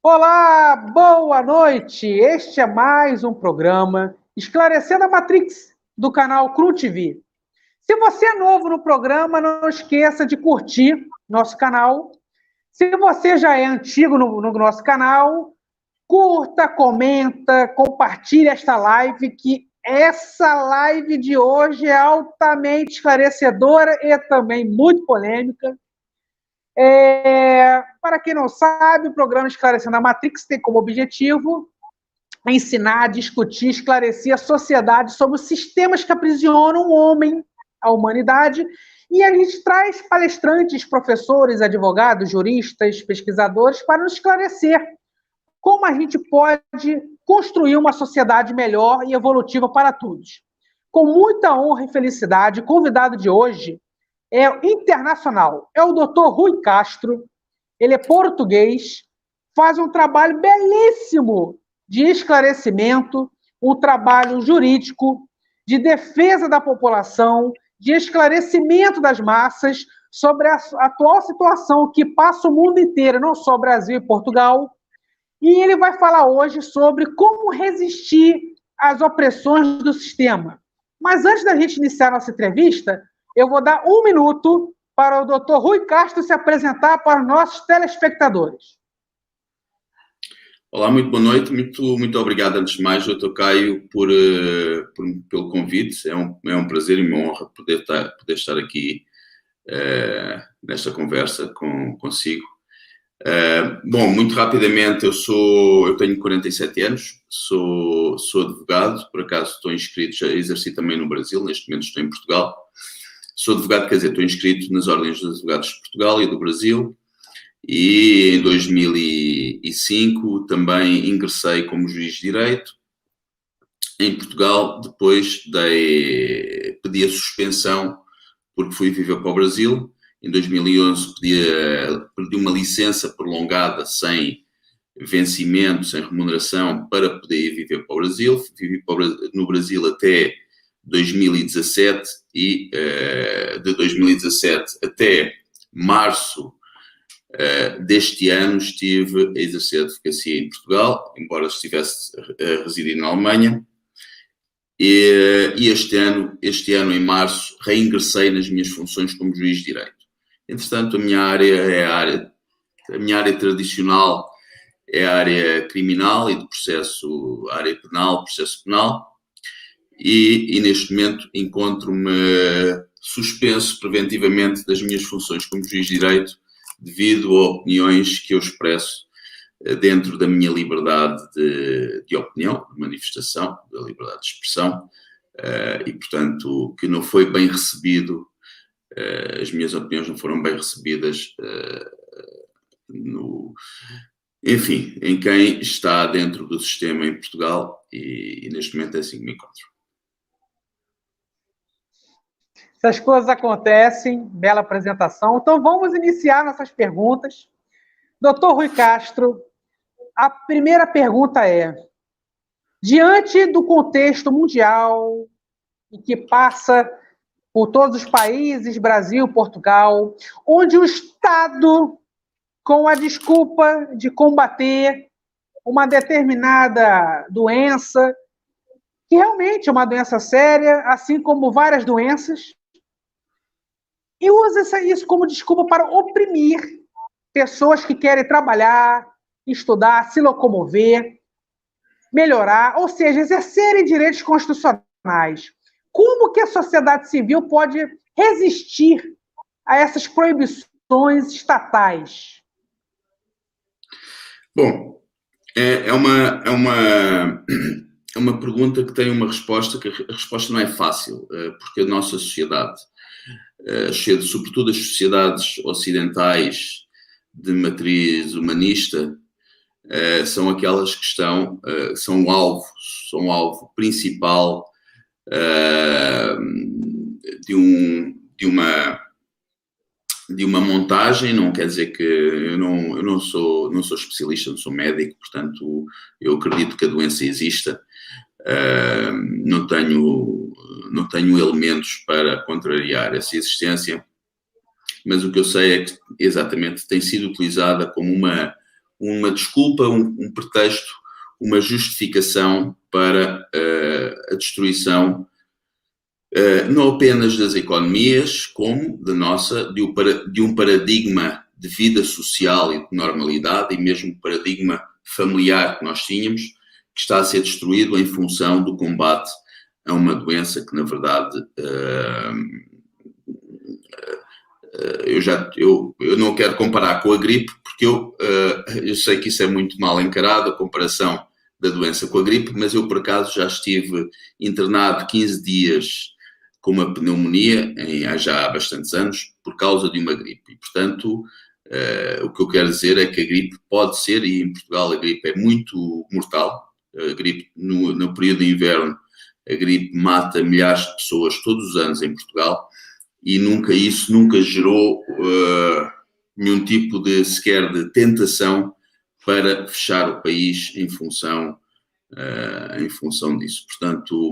Olá, boa noite! Este é mais um programa Esclarecendo a Matrix, do canal Cru TV. Se você é novo no programa, não esqueça de curtir nosso canal. Se você já é antigo no nosso canal, curta, comenta, compartilhe esta live, que essa live de hoje é altamente esclarecedora e também muito polêmica. Para quem não sabe, o programa Esclarecendo a Matrix tem como objetivo ensinar, discutir, esclarecer a sociedade sobre os sistemas que aprisionam o homem, a humanidade, e a gente traz palestrantes, professores, advogados, juristas, pesquisadores para nos esclarecer como a gente pode construir uma sociedade melhor e evolutiva para todos. Com muita honra e felicidade, o convidado de hoje é internacional, é o Dr. Rui Castro. Ele é português, faz um trabalho belíssimo de esclarecimento, um trabalho jurídico, de defesa da população, de esclarecimento das massas sobre a atual situação que passa o mundo inteiro, não só o Brasil e Portugal. E ele vai falar hoje sobre como resistir às opressões do sistema. Mas antes da gente iniciar nossa entrevista, eu vou dar 1 minuto para o Dr. Rui Castro se apresentar para os nossos telespectadores. Olá, muito boa noite, muito obrigado antes de mais, Dr. Caio, pelo convite. É um prazer e uma honra poder estar aqui nesta conversa consigo. Bom, muito rapidamente, eu tenho 47 anos, sou advogado, por acaso estou inscrito, já exerci também no Brasil, neste momento estou em Portugal. Sou advogado, quer dizer, estou inscrito nas ordens dos advogados de Portugal e do Brasil. E em 2005 também ingressei como juiz de direito em Portugal. Depois pedi a suspensão porque fui viver para o Brasil. Em 2011 pedi uma licença prolongada sem vencimento, sem remuneração, para poder ir viver para o Brasil. Vivi no Brasil até 2017 e de 2017 até março deste ano estive a exercer a advocacia em Portugal, embora estivesse a residir na Alemanha, e este ano em março reingressei nas minhas funções como juiz de direito. Entretanto, a minha área tradicional é a área criminal e de área penal, processo penal, e neste momento encontro-me suspenso preventivamente das minhas funções como juiz de direito devido a opiniões que eu expresso dentro da minha liberdade de opinião, de manifestação, da liberdade de expressão, e, portanto, que não foi bem recebido, as minhas opiniões não foram bem recebidas enfim, em quem está dentro do sistema em Portugal, e neste momento é assim que me encontro. Essas coisas acontecem, bela apresentação. Então vamos iniciar nossas perguntas. Dr. Rui Castro, a primeira pergunta é: diante do contexto mundial em que passa por todos os países, Brasil, Portugal, onde o Estado, com a desculpa de combater uma determinada doença, que realmente é uma doença séria, assim como várias doenças, e usa isso como desculpa para oprimir pessoas que querem trabalhar, estudar, se locomover, melhorar, ou seja, exercerem direitos constitucionais. Como que a sociedade civil pode resistir a essas proibições estatais? Bom, é uma pergunta que tem uma resposta, que a resposta não é fácil, porque a nossa sociedade, sobretudo as sociedades ocidentais de matriz humanista, são aquelas que são o alvo principal de uma montagem. Não quer dizer que eu não sou especialista, não sou médico, portanto eu acredito que a doença exista. Não tenho elementos para contrariar essa existência, mas o que eu sei é que exatamente tem sido utilizada como uma desculpa, um pretexto, uma justificação para a destruição não apenas das economias, como de um paradigma de vida social e de normalidade, e mesmo um paradigma familiar que nós tínhamos, que está a ser destruído em função do combate a uma doença que, na verdade, eu não quero comparar com a gripe, porque eu sei que isso é muito mal encarado, a comparação da doença com a gripe, mas eu, por acaso, já estive internado 15 dias com uma pneumonia, já há bastantes anos, por causa de uma gripe. E, portanto, o que eu quero dizer é que a gripe pode ser, e em Portugal a gripe é muito mortal. A gripe, no período de inverno, a gripe mata milhares de pessoas todos os anos em Portugal, e isso nunca gerou nenhum tipo sequer de tentação para fechar o país em função disso. Portanto,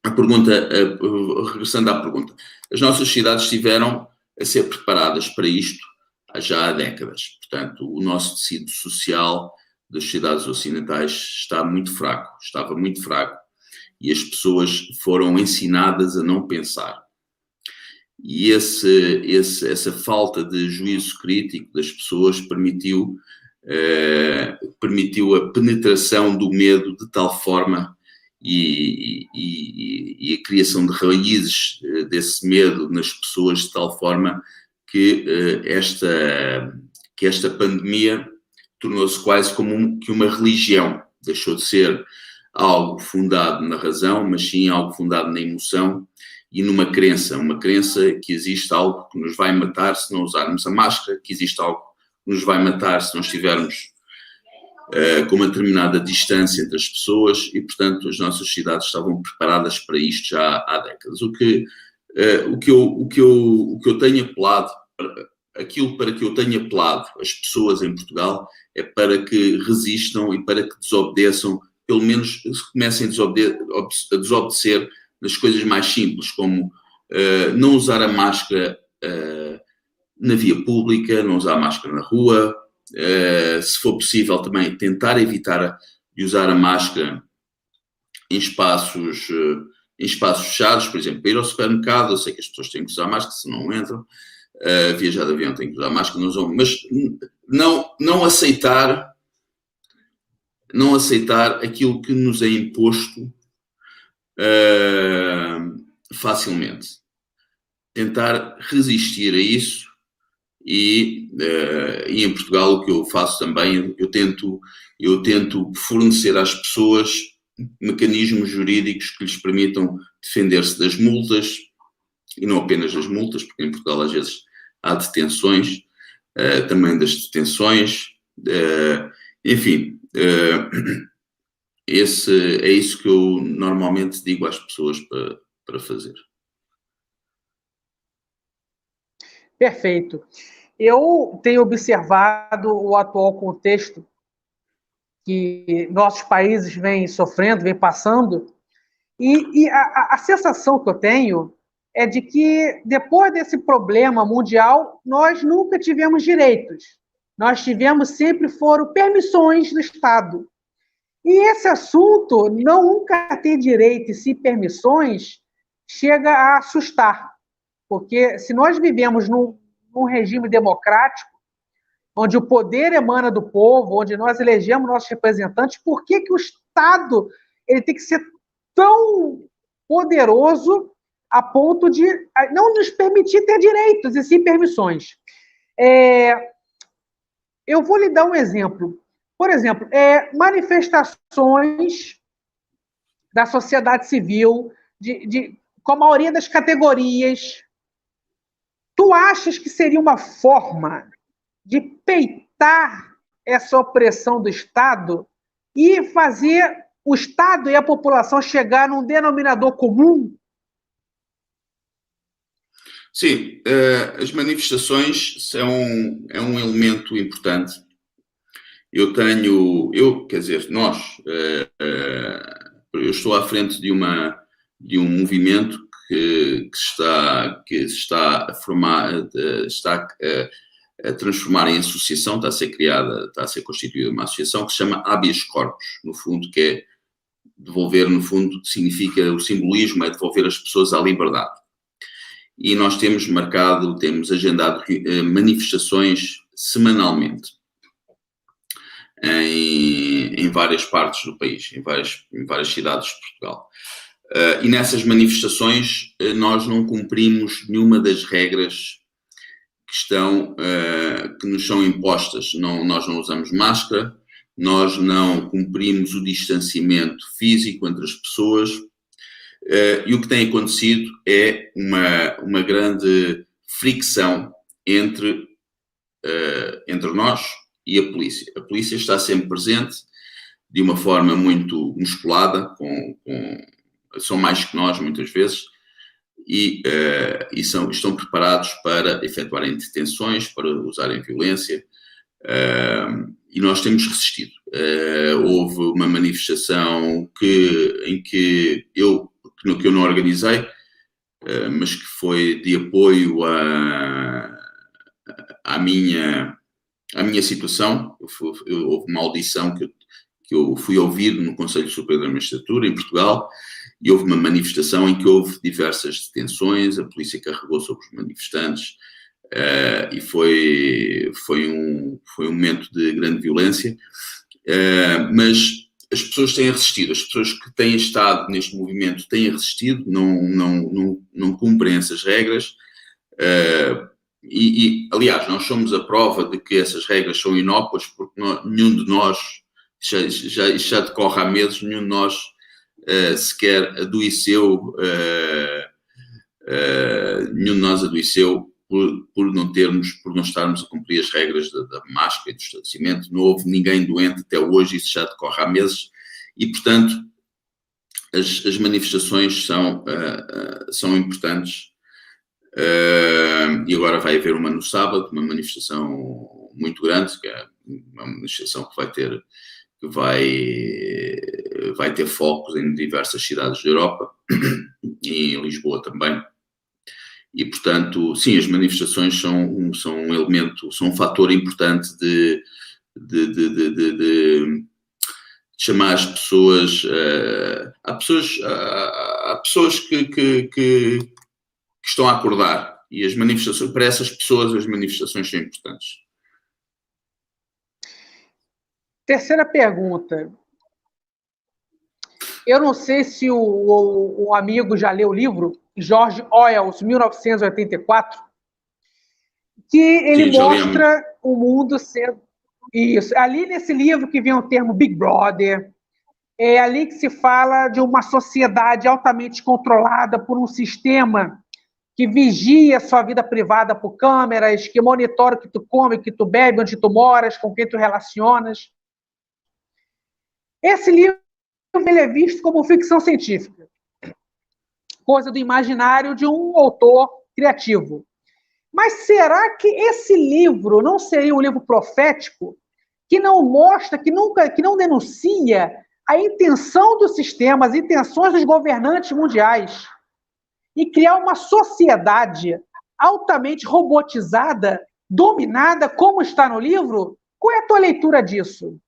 regressando à pergunta, as nossas cidades estiveram a ser preparadas para isto já há décadas. Portanto, o nosso tecido social das sociedades ocidentais estava muito fraco, e as pessoas foram ensinadas a não pensar. E essa falta de juízo crítico das pessoas permitiu a penetração do medo de tal forma e a criação de raízes desse medo nas pessoas de tal forma que esta pandemia tornou-se quase como que uma religião. Deixou de ser algo fundado na razão, mas sim algo fundado na emoção e numa crença. Uma crença que existe algo que nos vai matar se não usarmos a máscara, que existe algo que nos vai matar se não estivermos com uma determinada distância entre as pessoas, e, portanto, as nossas cidades estavam preparadas para isto já há décadas. O que eu tenho apelado, aquilo para que eu tenho apelado as pessoas em Portugal, é para que resistam e para que desobedeçam, pelo menos comecem a desobedecer nas coisas mais simples, como não usar a máscara na via pública, não usar a máscara na rua, se for possível também tentar evitar de usar a máscara em espaços fechados, por exemplo, para ir ao supermercado. Eu sei que as pessoas têm que usar máscara, se não entram, viajar de avião tem que usar máscara, não usam, mas não aceitar aquilo que nos é imposto facilmente. Tentar resistir a isso. E em Portugal o que eu faço também, eu tento fornecer às pessoas mecanismos jurídicos que lhes permitam defender-se das multas, e não apenas das multas, porque em Portugal às vezes há detenções, também das detenções, enfim, é isso que eu normalmente digo às pessoas para fazer. Perfeito. Eu tenho observado o atual contexto que nossos países vêm sofrendo, vêm passando, e a sensação que eu tenho é de que, depois desse problema mundial, nós nunca tivemos direitos. Nós foram permissões do Estado. E esse assunto, nunca ter direito e sim permissões, chega a assustar. Porque se nós vivemos num regime democrático, onde o poder emana do povo, onde nós elegemos nossos representantes, por que o Estado ele tem que ser tão poderoso a ponto de não nos permitir ter direitos e sim permissões? Eu vou lhe dar um exemplo. Por exemplo, manifestações da sociedade civil, com a maioria das categorias. Tu achas que seria uma forma de peitar essa opressão do Estado e fazer o Estado e a população chegar num denominador comum? Sim, as manifestações são um elemento importante. Nós, eu estou à frente de um movimento que está a formar, está transformar em associação, está a ser constituída uma associação que se chama Habeas Corpus, no fundo, que é devolver, no fundo, significa, o simbolismo é devolver as pessoas à liberdade. E nós temos agendado manifestações semanalmente em várias partes do país, em várias cidades de Portugal. E nessas manifestações nós não cumprimos nenhuma das regras que nos são impostas. Nós não usamos máscara, nós não cumprimos o distanciamento físico entre as pessoas, e o que tem acontecido é uma grande fricção entre nós e a polícia. A polícia está sempre presente, de uma forma muito musculada, são mais que nós, muitas vezes, e estão preparados para efetuarem detenções, para usarem violência, e nós temos resistido. Houve uma manifestação em que eu não organizei, mas que foi de apoio à minha situação. Houve uma audição que eu fui ouvido no Conselho Superior da Magistratura, em Portugal, e houve uma manifestação em que houve diversas detenções, a polícia carregou sobre os manifestantes, e foi um momento de grande violência, mas as pessoas têm resistido, as pessoas que têm estado neste movimento têm resistido, não cumprem essas regras, aliás, nós somos a prova de que essas regras são inócuas, porque nenhum de nós, já decorre há meses, nenhum de nós sequer adoeceu, nenhum de nós adoeceu por não estarmos a cumprir as regras da máscara e do distanciamento. Não houve ninguém doente até hoje, isso já decorre há meses, e, portanto, as manifestações são importantes. E agora vai haver uma no sábado, uma manifestação muito grande, que é uma manifestação que vai ter focos em diversas cidades da Europa e em Lisboa também. E, portanto, sim, as manifestações são um elemento, são um fator importante de chamar as pessoas. Há pessoas que estão a acordar, e as manifestações, para essas pessoas, as manifestações são importantes. Terceira pergunta. Eu não sei se o amigo já leu o livro, George Orwell, 1984, que ele mostra o mundo sendo... Isso. Ali nesse livro que vem o termo Big Brother, é ali que se fala de uma sociedade altamente controlada por um sistema que vigia a sua vida privada por câmeras, que monitora o que tu come, o que tu bebe, onde tu moras, com quem tu relacionas. Esse livro ele é visto como ficção científica, coisa do imaginário de um autor criativo. Mas será que esse livro não seria um livro profético que não mostra, que não denuncia a intenção do sistema, as intenções dos governantes mundiais e criar uma sociedade altamente robotizada, dominada, como está no livro? Qual é a tua leitura disso?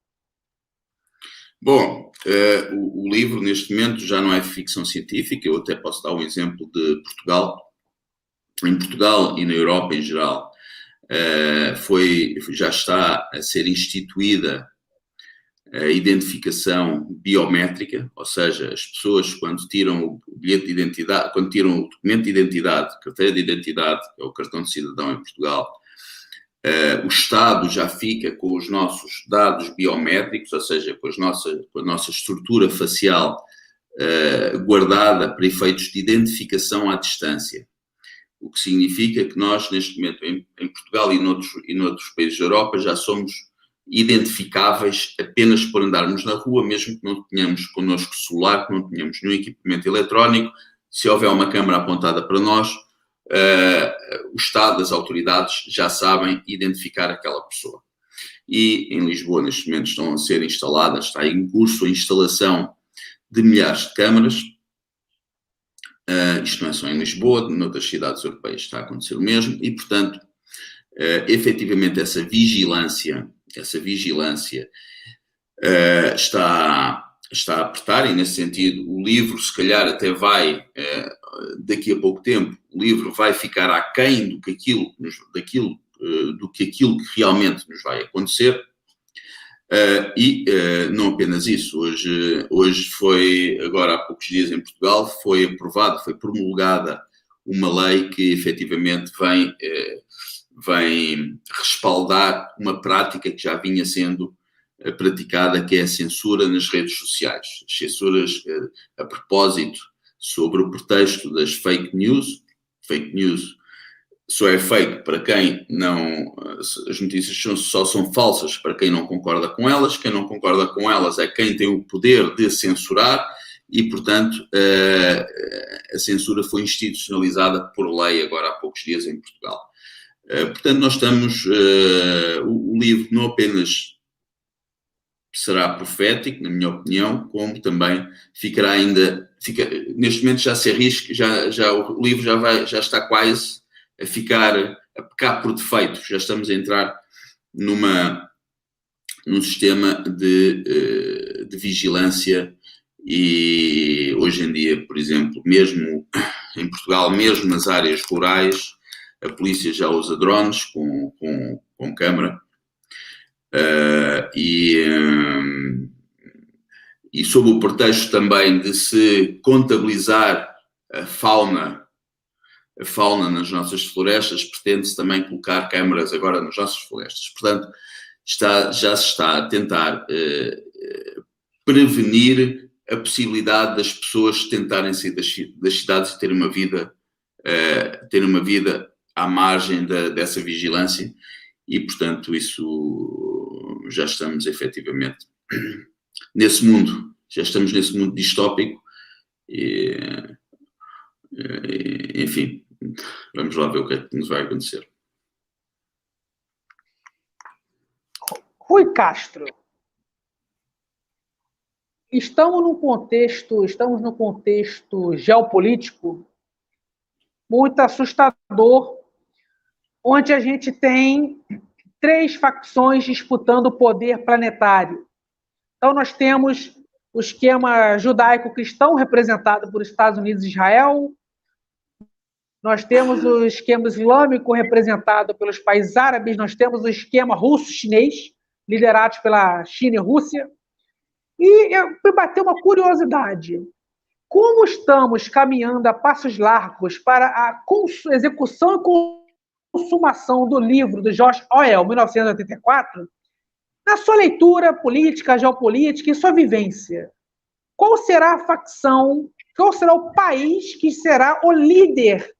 Bom, o livro, neste momento, já não é ficção científica. Eu até posso dar um exemplo de Portugal. Em Portugal e na Europa em geral, já está a ser instituída a identificação biométrica, ou seja, as pessoas, quando tiram o bilhete de identidade, quando tiram o documento de identidade, carteira de identidade, que é o cartão de cidadão em Portugal, o Estado já fica com os nossos dados biométricos, ou seja, com a nossa estrutura facial guardada para efeitos de identificação à distância. O que significa que nós, neste momento, em Portugal e noutros países da Europa, já somos identificáveis apenas por andarmos na rua, mesmo que não tenhamos connosco celular, que não tenhamos nenhum equipamento eletrónico. Se houver uma câmara apontada para nós, o Estado, as autoridades já sabem identificar aquela pessoa. E em Lisboa, neste momento, estão a ser instaladas, está em curso a instalação de milhares de câmaras. Isto não é só em Lisboa, noutras cidades europeias está a acontecer o mesmo, e, portanto, efetivamente essa vigilância está a apertar, e nesse sentido o livro se calhar até vai, daqui a pouco tempo, o livro vai ficar aquém do que aquilo que realmente nos vai acontecer. Não apenas isso, hoje foi, agora há poucos dias em Portugal, foi promulgada uma lei que efetivamente vem respaldar uma prática que já vinha sendo praticada, que é a censura nas redes sociais. As censuras, a propósito, sobre o pretexto das fake news só é fake para quem não... As notícias só são falsas para quem não concorda com elas. Quem não concorda com elas é quem tem o poder de censurar e, portanto, a censura foi institucionalizada por lei agora há poucos dias em Portugal. Portanto, nós estamos... o livro não apenas será profético, na minha opinião, como também ficará ainda... neste momento já se arrisca, o livro já está quase a pecar por defeito. Já estamos a entrar num sistema de vigilância, e hoje em dia, por exemplo, mesmo em Portugal, mesmo nas áreas rurais, a polícia já usa drones com câmara, e sob o pretexto também de se contabilizar a fauna nas nossas florestas, pretende-se também colocar câmaras agora nas nossas florestas. Portanto, já se está a tentar prevenir a possibilidade das pessoas tentarem sair das cidades e terem uma vida à margem dessa vigilância, e, portanto, isso já estamos efetivamente nesse mundo distópico, enfim, vamos lá ver o que é que nos vai acontecer. Rui Castro, estamos no contexto geopolítico muito assustador, onde a gente tem 3 facções disputando o poder planetário. Então, nós temos o esquema judaico-cristão representado por Estados Unidos e Israel, nós temos o esquema islâmico representado pelos países árabes, nós temos o esquema russo-chinês, liderados pela China e Rússia. E me bateu uma curiosidade. Como estamos caminhando a passos largos para a execução e consumação do livro do George Orwell, 1984, na sua leitura política, geopolítica e sua vivência, qual será a facção, qual será o país que será o líder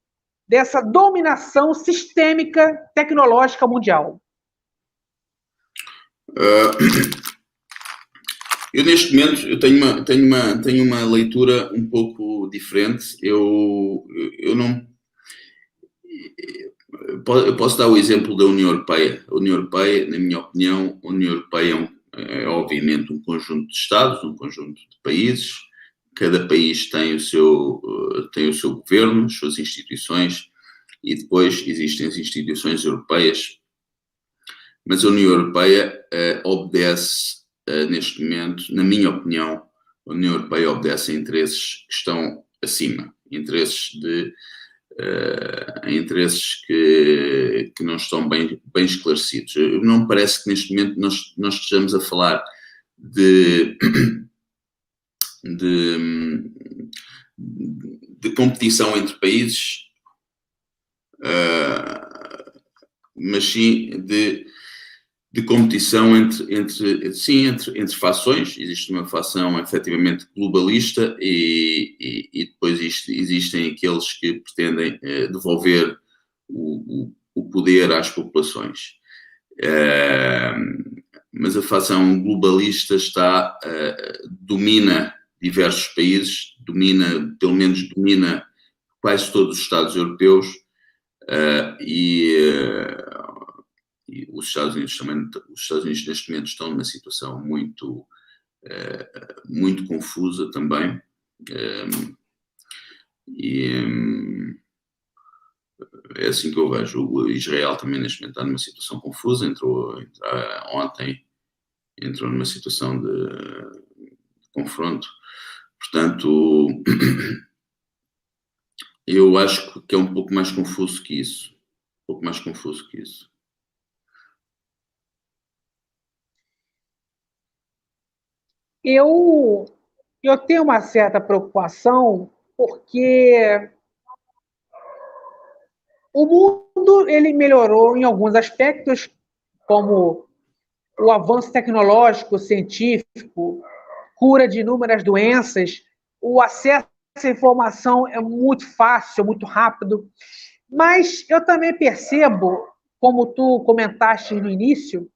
dessa dominação sistêmica tecnológica mundial? Eu, neste momento, eu tenho uma leitura um pouco diferente. Eu posso dar o exemplo da União Europeia. A União Europeia, na minha opinião, a União Europeia é obviamente um conjunto de Estados, um conjunto de países. Cada país tem o seu governo, as suas instituições, e depois existem as instituições europeias. Mas a União Europeia obedece, neste momento, na minha opinião, a União Europeia obedece a interesses que estão acima, interesses que não estão bem esclarecidos. Não me parece que neste momento nós estejamos a falar de competição entre países, mas sim de competição entre fações. Existe uma fação efetivamente globalista e depois existem aqueles que pretendem devolver o poder às populações. Mas a fação globalista domina diversos países, domina quase todos os Estados europeus, e os Estados Unidos também. Os Estados Unidos neste momento estão numa situação muito confusa também, É assim que eu vejo. O Israel também neste momento está numa situação confusa, ontem entrou numa situação de confronto. Portanto, eu acho que é um pouco mais confuso que isso. Um pouco mais confuso que isso. Eu tenho uma certa preocupação porque o mundo ele melhorou em alguns aspectos, como o avanço tecnológico, científico, cura de inúmeras doenças, o acesso à informação é muito fácil, muito rápido. Mas eu também percebo, como tu comentaste no início,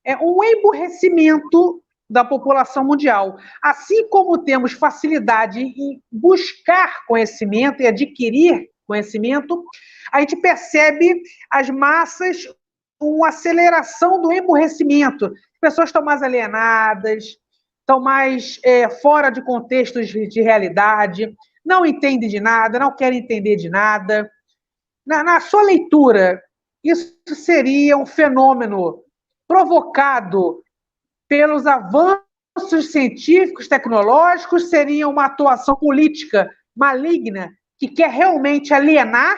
é um emburrecimento da população mundial. Assim como temos facilidade em buscar conhecimento e adquirir conhecimento, a gente percebe as massas uma aceleração do emburrecimento. As pessoas estão mais alienadas, estão mais fora de contextos de realidade, não entendem de nada, não querem entender de nada. Na sua leitura, isso seria um fenômeno provocado pelos avanços científicos, tecnológicos, seria uma atuação política maligna que quer realmente alienar,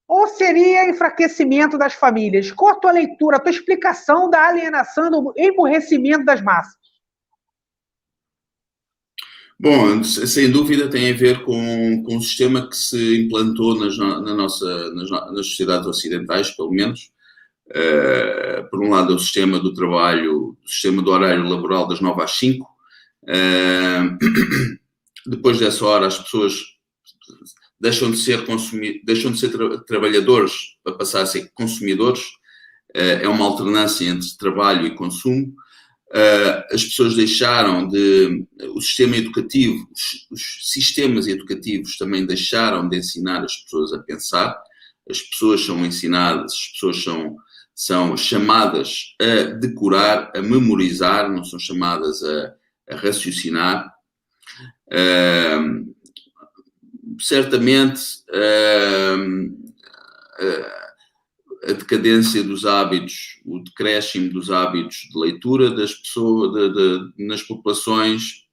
ou seria enfraquecimento das famílias? Qual a tua leitura, a tua explicação da alienação, do emburrecimento das massas? Bom, sem dúvida tem a ver com um sistema que se implantou nas sociedades ocidentais, pelo menos. Por um lado, o sistema do trabalho, o sistema do horário laboral das 9 às 5. Depois dessa hora, as pessoas deixam de ser trabalhadores para passar a ser consumidores. É uma alternância entre trabalho e consumo. As pessoas deixaram o sistema educativo, os sistemas educativos também deixaram de ensinar as pessoas a pensar. As pessoas são ensinadas, as pessoas são chamadas a decorar, a memorizar, não são chamadas a raciocinar. Certamente a decadência dos hábitos, o decréscimo dos hábitos de leitura das pessoas, nas populações,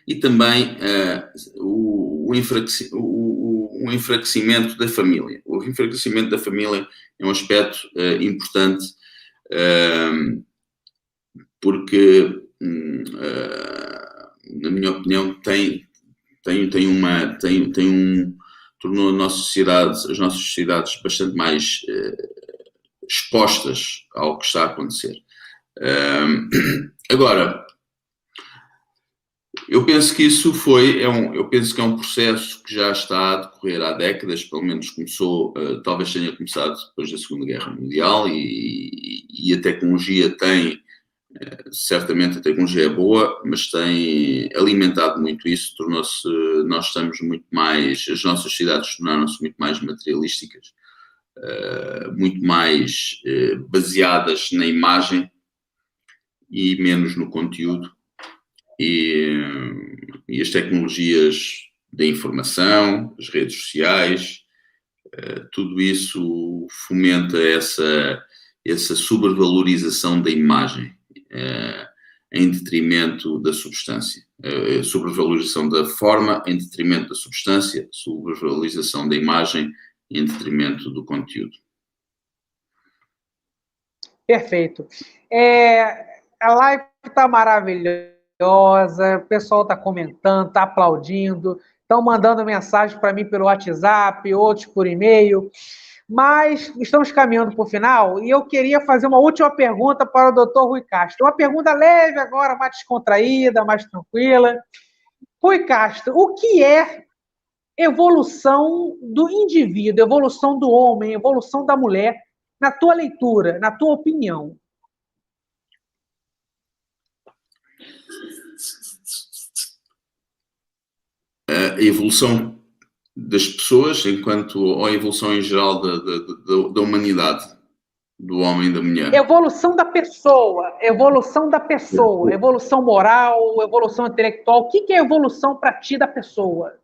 e também o enfraquecimento da família. O enfraquecimento da família é um aspecto importante, porque, na minha opinião, tornou as nossas sociedades bastante mais expostas ao que está a acontecer. Agora, eu penso que isso eu penso que é um processo que já está a decorrer há décadas, pelo menos começou, talvez tenha começado depois da Segunda Guerra Mundial, e a tecnologia certamente a tecnologia é boa, mas tem alimentado muito isso, nós estamos muito mais, as nossas cidades tornaram-se muito mais materialísticas, muito mais baseadas na imagem e menos no conteúdo, e as tecnologias da informação, as redes sociais, tudo isso fomenta essa sobrevalorização da imagem, em detrimento da substância. Sobrevalorização da forma em detrimento da substância, sobrevalorização da imagem em detrimento do conteúdo. Perfeito. A live está maravilhosa, o pessoal está comentando, está aplaudindo, estão mandando mensagem para mim pelo WhatsApp, outros por e-mail. Mas estamos caminhando para o final e eu queria fazer uma última pergunta para o Dr. Rui Castro. Uma pergunta leve agora, mais descontraída, mais tranquila. Rui Castro, o que é evolução do indivíduo, evolução do homem, evolução da mulher, na tua leitura, na tua opinião? A evolução das pessoas, ou a evolução em geral da humanidade, do homem e da mulher? Evolução da pessoa, evolução moral, evolução intelectual. O que é evolução para ti da pessoa?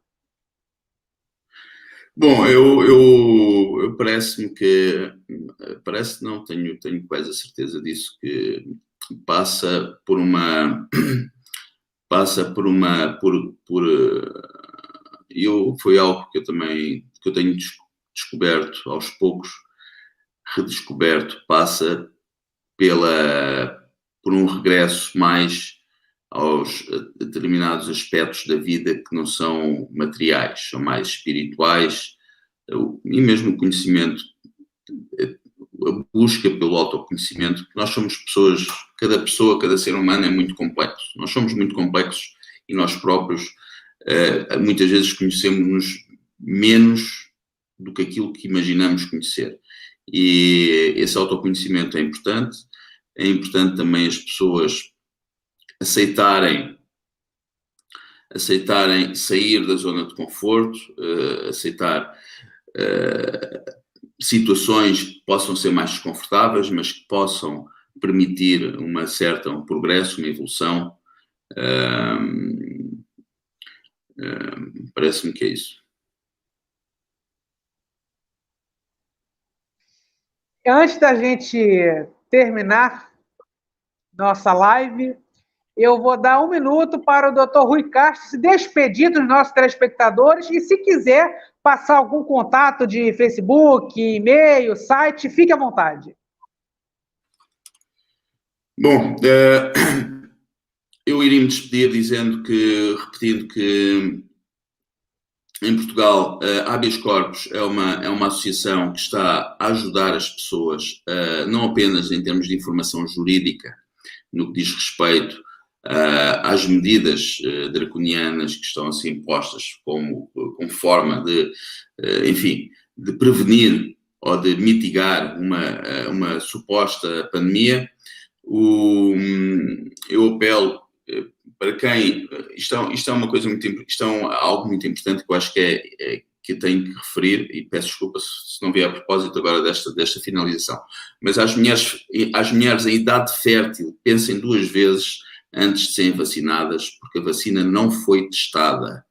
Bom, eu parece-me que, parece não, tenho quase a certeza disso, que passa por uma, foi algo que eu tenho descoberto aos poucos, redescoberto, passa por um regresso mais aos determinados aspectos da vida que não são materiais, são mais espirituais, e mesmo o conhecimento, a busca pelo autoconhecimento. Nós somos pessoas, cada ser humano é muito complexo. Nós somos muito complexos e nós próprios muitas vezes conhecemos-nos menos do que aquilo que imaginamos conhecer. E esse autoconhecimento é importante. É importante também as pessoas aceitarem sair da zona de conforto, aceitar situações que possam ser mais desconfortáveis, mas que possam permitir um progresso, uma evolução. Parece-me que é isso. Antes da gente terminar nossa live, eu vou dar 1 minuto para o Dr. Rui Castro se despedir dos nossos telespectadores e, se quiser passar algum contato de Facebook, e-mail, site, fique à vontade. Bom, eu iria me despedir repetindo que em Portugal a Habeas Corpus é uma associação que está a ajudar as pessoas, não apenas em termos de informação jurídica, no que diz respeito às medidas draconianas que estão a ser impostas como forma de prevenir ou de mitigar uma suposta pandemia. Eu apelo para quem... Isto é uma coisa isto é algo muito importante que eu acho que eu tenho que referir, e peço desculpa se não vier a propósito agora desta finalização, mas às mulheres em idade fértil, pensem 2 vezes antes de serem vacinadas, porque a vacina não foi testada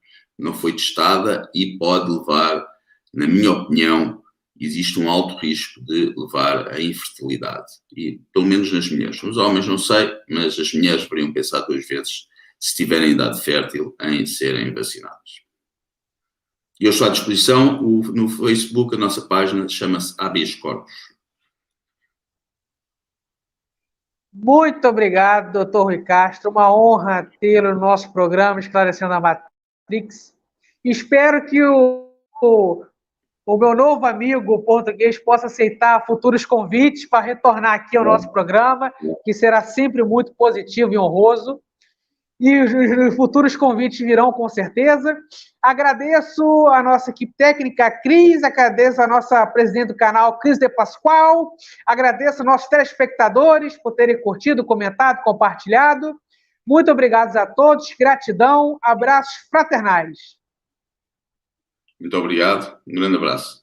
e pode levar, na minha opinião, existe um alto risco de levar à infertilidade, e pelo menos nas mulheres. Os homens não sei, mas as mulheres deveriam pensar 2 vezes se tiverem idade fértil em serem vacinadas. E eu estou à disposição, no Facebook a nossa página chama-se Habeas Corpus. Muito obrigado, doutor Rui Castro. Uma honra tê-lo no nosso programa Esclarecendo a Matrix. Espero que o meu novo amigo português possa aceitar futuros convites para retornar aqui ao nosso programa, que será sempre muito positivo e honroso. E os futuros convites virão com certeza. Agradeço a nossa equipe técnica, a Cris, agradeço a nossa presidente do canal, Cris de Pascoal, agradeço aos nossos telespectadores por terem curtido, comentado, compartilhado. Muito obrigado a todos, gratidão, abraços fraternais. Muito obrigado, um grande abraço.